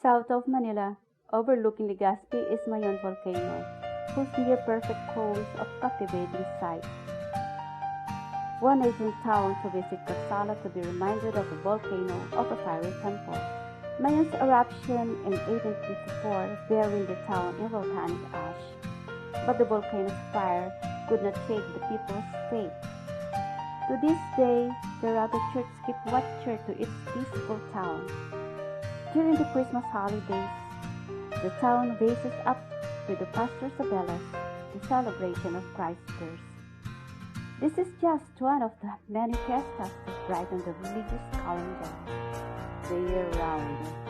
South of Manila, overlooking Legazpi, is Mayon Volcano, whose near-perfect cones of captivating sight. One is in town to visit Kasala to be reminded of the volcano of a fiery temple. Mayon's eruption in 1854 buried the town in volcanic ash, but the volcano's fire could not shake the people's faith. To this day, the rugged church keep watcher to its peaceful town. During the Christmas holidays, the town raises up with the pastor's bells, the celebration of Christ's birth. This is just one of the many fiestas that brighten the religious calendar the year round.